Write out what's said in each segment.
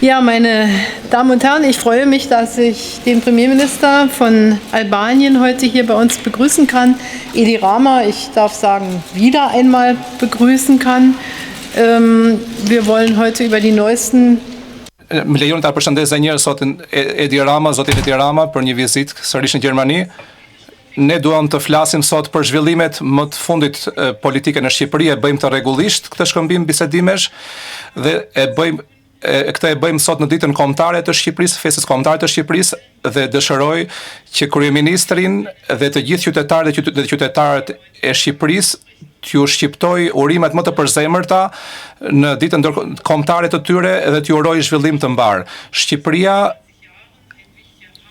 Ja, meine Damen und Herren, ich freue mich, dass ich den Premierminister von Albanien heute hier bei uns begrüßen kann. Edi Rama, ich darf sagen, wieder einmal begrüßen kann. Wir wollen heute über die neuesten... Më lejoni ta përshëndes edhe një herë sot zotin Edi Rama për një vizitë sërish në Gjermani. Ne duam të flasim sot për zhvillimet më të fundit politike në Shqipëri, e bëjmë të rregullisht këtë shkëmbim bisedimesh dhe këtë e bëjmë sot në ditën kombëtare të Shqipërisë, festës kombëtare të Shqipërisë, dhe dëshiroj që kryeministrin dhe të gjithë qytetarët dhe qytetarët e Shqipërisë t'ju shqiptoj urimet më të përzemërta në ditën kombëtare të tyre dhe t'ju uroj zhvillim të mbar. Shqipëria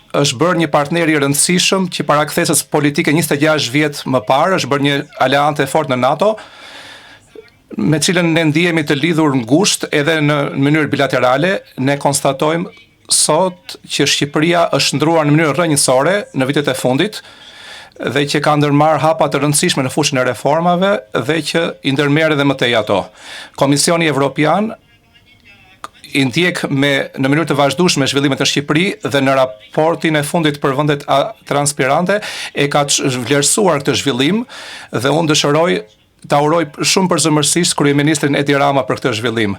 është bërë një partner i rëndësishëm që para kthesës politike 26 vjet më parë, është bërë një aleante fort në NATO, me cilën ne ndihemi të lidhur ngushtë edhe në mënyrë bilaterale. Ne konstatojmë sot që Shqipëria është ndruar në mënyrë rrënjësore në vitet e fundit dhe që ka ndërmarrë hapa të rëndësishme në fushën e reformave dhe që i ndërmerr edhe më tej ato. Komisioni Evropian i ndjek në mënyrë të vazhdueshme zhvillimet në Shqipëri dhe në raportin e fundit për vendet transpirante e ka vlerësuar këtë zhvillim dhe unë dëshiroj ta uroj shumë përzemërsisht kryeministrin Edi Rama për këtë zhvillim.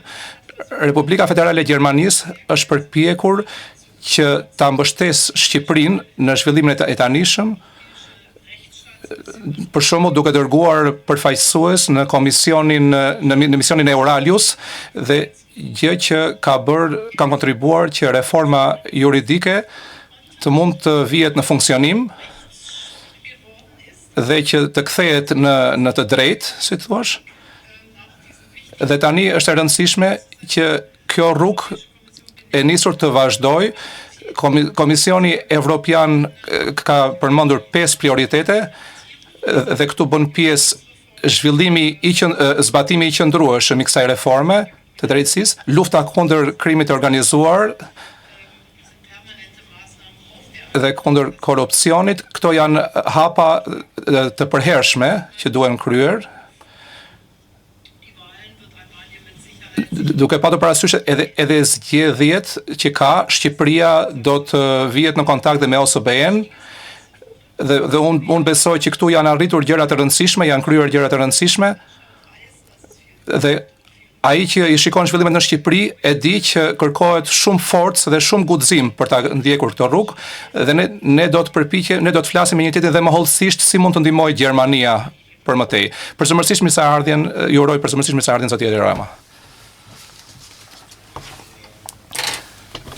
Republika Federale e Gjermanisë është përpjekur që ta mbështesë Shqipërinë në zhvillimin e tanishëm, për shembull duke dërguar përfaqësues në misionin Euralius, dhe gjë që kanë kontribuar që reforma juridike të mund të vihet në funksionim dhe që të kthehet në të drejtë, si thua. Dhe tani është e rëndësishme që kjo rrugë e nisur të vazhdoj. Komisioni Evropian ka përmendur 5 prioritete dhe këtu bën pjesë zbatimi i qëndrueshëm i kësaj reforme të drejtësisë, lufta kundër krimit të organizuar dhe kundër korrupsionit. Këto janë hapa të përhershme që duhen kryer. Duke patur parasysh edhe zgjedhjet që ka, Shqipëria do të vihet në kontakt me OSBE-n dhe unë besoj që këtu janë arritur gjëra të rëndësishme, janë kryer gjëra të rëndësishme dhe ai që i shikon zhvillimet në Shqipëri e di që kërkohet shumë forcë dhe shumë guxim për ta ndjekur këtë rrugë dhe ne do të flasim me një tjetrin dhe më hollësisht si mund të ndihmojë Gjermania për më tej. Përsëmërisht mirëseardhjen, ju uroj përsëmërisht mirëseardhjen zoti Edi Rama.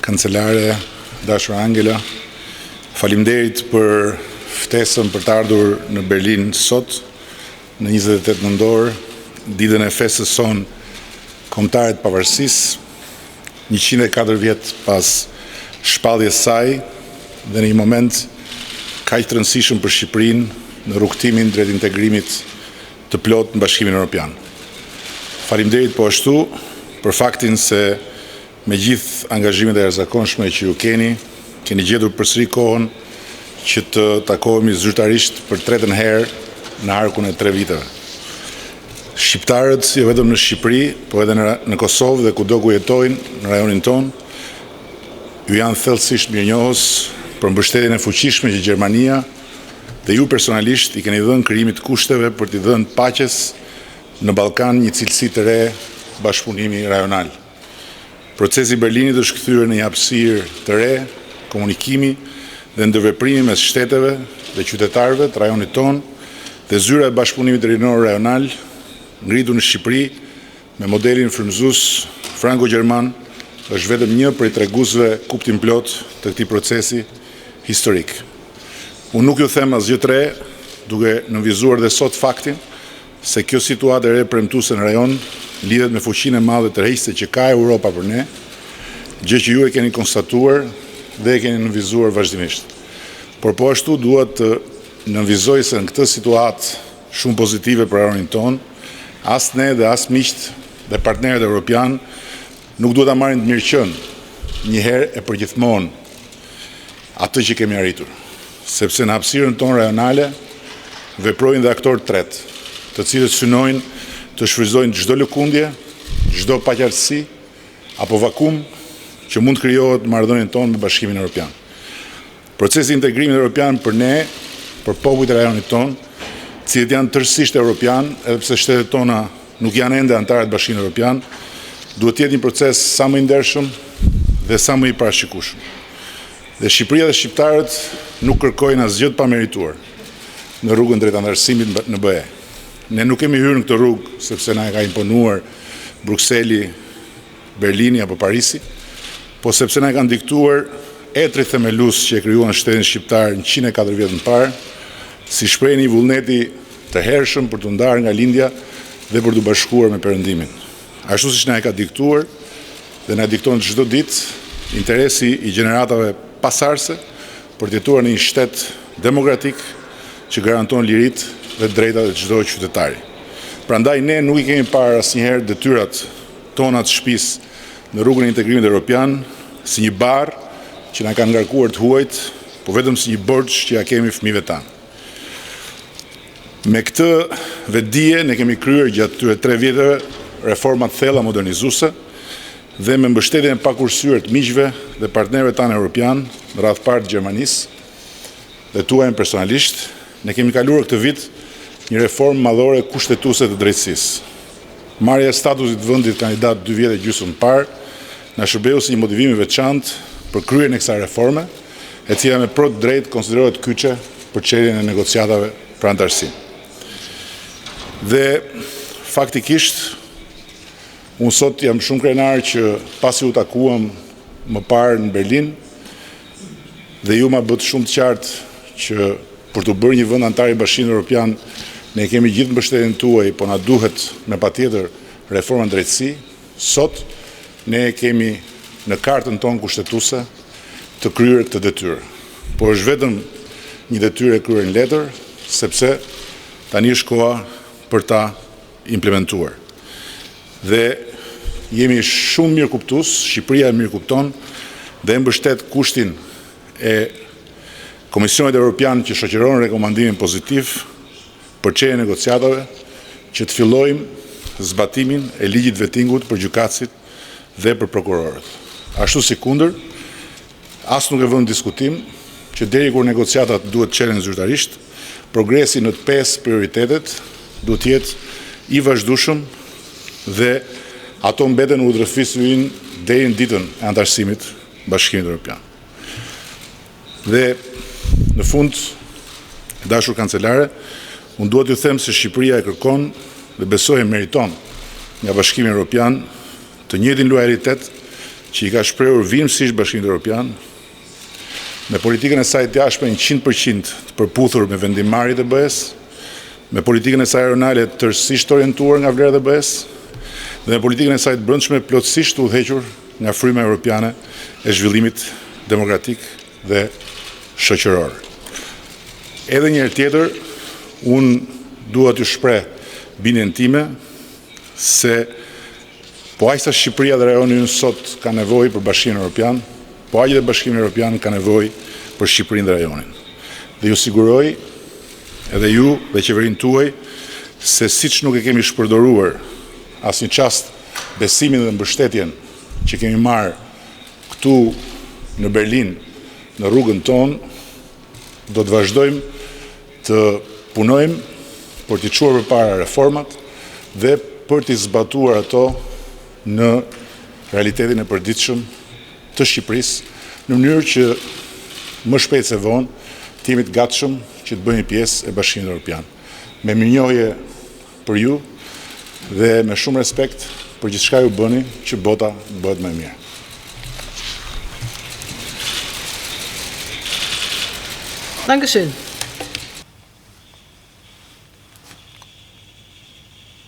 Kancelare dashur Angela, faleminderit për ftesën për të ardhur në Berlin sot në 28 nëntor, ditën e festës sonë kombëtare të pavarësisë, 104 vjet pas shpalljes saj dhe në një moment kaq të rëndësishëm për Shqipërinë në rrugtimin drejt integrimit të plot në Bashkimin Evropian. Faleminderit po ashtu për faktin se me gjithë angazhimet e jashtëzakonshme që ju keni gjetur përsëri kohën që të takohemi zyrtarisht për tretën herë në arkun e 3 viteve. Shqiptarët, jo vetëm në Shqipëri, po edhe në Kosovë dhe kudo ku jetojnë në rajonin tonë, ju janë thellësisht mirënjohës për mbështetjen e fuqishme që Gjermania dhe ju personalisht i keni dhënë krijimit të kushteve për t'i dhënë paqes në Ballkan një cilësi të re bashkëpunimi rajonal. Procesi i Berlinit është kthyer në një hapësirë të re, komunikimi dhe ndërveprimi mes shteteve dhe qytetarëve të rajonit tonë dhe zyra e bashkëpunimit rinor rajonal ngritur në Shqipëri me modelin frymëzues franko-gjerman është vetëm një prej treguesve kuptim plot të këtij procesi historik. Unë nuk ju them asgjë të re, duke nënvizuar dhe sot faktin se kjo situatë e re premtuese në rajon lidhet me fuqinë e madhe tërheqëse që ka Europa për ne, gjë që ju e keni konstatuar dhe e keni nënvizuar vazhdimisht. Por po ashtu duhet të nënvizoj se në këtë situatë shumë pozitive për rajonin tonë, as ne dhe as miqt dhe partnerët evropian nuk duhet ta marrin të mirëqen një herë e përgjithmonë atë që kemi arritur, sepse në hapësirën tonë rajonale veprojnë dhe aktorë tretë, të cilët synojnë të të shfrytëzojnë çdo lëkundje, çdo paqartësi apo vakum që mund të krijohet në marrëdhënien tonë me Bashkimin Evropian. Procesi i integrimit evropian për ne, për popujt e rajonit tonë, cilët janë tërësisht evropian, edhe pse shtetet tona nuk janë ende anëtarë të Bashkimit Evropian, duhet të jetë një proces sa më i ndershëm dhe sa më i parashikueshëm. Dhe Shqipëria dhe shqiptarët nuk kërkojnë asgjë të pamerituar në rrugën drejt anëtarësimit në BE. Ne nuk kemi hyrë në këtë rrugë sepse na e ka imponuar Brukseli, Berlini apo Parisi, po sepse na e kanë diktuar etrit themelus që e krijuan shtetin shqiptar në 104 vjet më parë, si shprehje një vullneti të hershëm për të ndarë nga lindja dhe për të bashkuar me Perëndimin. Ashtu siç na e ka diktuar dhe na dikton çdo ditë interesi i gjeneratave pasardhëse për të jetuar në një shtet demokratik që garanton liritë dhe drejtat e çdo qytetari. Prandaj ne nuk i kemi parë asnjëherë detyrat tona të shtëpisë në rrugën e integrimit evropian si një barr që na kanë ngarkuar të huajt, po vetëm si një borxh që ja kemi fëmijëve tanë. Me këtë vetdije ne kemi kryer gjatë këtyre 3 vjeteve reforma të thella modernizuese dhe me mbështetjen e pakurrësyer të miqve dhe partnerëve tanë evropian, në radh parë të Gjermanisë dhe tuajin personalisht, ne kemi kaluar këtë vit një reformë madhore kushtetuese të drejtësisë. Marrja e statusit të vendit kandidat 2 vjet e gjysmë parë na shërbeu si një motivim i veçantë për kryen e kësaj reforme, e cila me plot drejt konsiderohet kyçe për çeljen e negociatave për anëtarësi. Dhe faktikisht unë sot jam shumë krenar që pasi u takuam më parë në Berlin dhe ju ma bët shumë të qartë që për të bërë një vend antar i Bashkimit Evropian ne kemi gjithë mbështetjen tuaj, po na duhet me patjetër reforma drejtësi. Sot ne kemi në kartën tonë kushtetuese të kryer këtë detyrë. Po është vetëm një detyrë e kryer në letër, sepse tani është koha për ta implementuar. Dhe jemi shumë mirë kuptues, Shqipëria e mirë kupton dhe mbështet kushtin e Komisionit Evropian që shoqëron rekomandimin pozitiv për çeljen e negociatave që të fillojmë zbatimin e ligjit vettingut për gjykatësit dhe për prokurorët. Ashtu si kundër, as nuk e vënë diskutim që deri kur negociatat duhet çelen zyrtarisht, progresi në të 5 prioritetet duhet të jetë i vazhdueshëm dhe ato mbeten në udhëfisin deri në ditën e anëtarësimit Bashkimit Evropian. Dhe në fund, dashur kancelare, unë duhet t'ju them se Shqipëria e kërkon dhe besoj e meriton nga Bashkimi Evropian të njëjtin lojalitet që i ka shprehur vimësisht Bashkimit Evropian, me politikën e saj të jashtme 100% të përputhur me vendimmarrjet e BE-s, me politikën e saj rajonale tërësisht orientuar nga vlerat e BE-s dhe me politikën e saj të brendshme plotësisht udhëhequr nga fryma europiane e zhvillimit demokratik dhe shoqëror. Edhe një herë tjetër, unë dua t'ju shpreh bindjen time se po aq sa Shqipëria dhe rajoni ynë sot ka nevojë për Bashkimin Evropian, po aq dhe Bashkimi Evropian ka nevojë për Shqipërinë dhe rajonin. Dhe ju siguroj edhe ju dhe qeverinë tuaj se siç nuk e kemi shpërdoruar asnjë çast besimin dhe mbështetjen që kemi marrë këtu në Berlin në rrugën tonë, do të vazhdojmë të punojmë për t'i çuar përpara reformat dhe për t'i zbatuar ato në realitetin e përditshëm të Shqipërisë në mënyrë që më shpejt se vonë të jemi të gatshëm që të bëjmë pjesë e Bashkimit Evropian. Me mirënjohje për ju dhe me shumë respekt për gjithçka ju bëni që bota bëhet më e mirë. Dankeschön.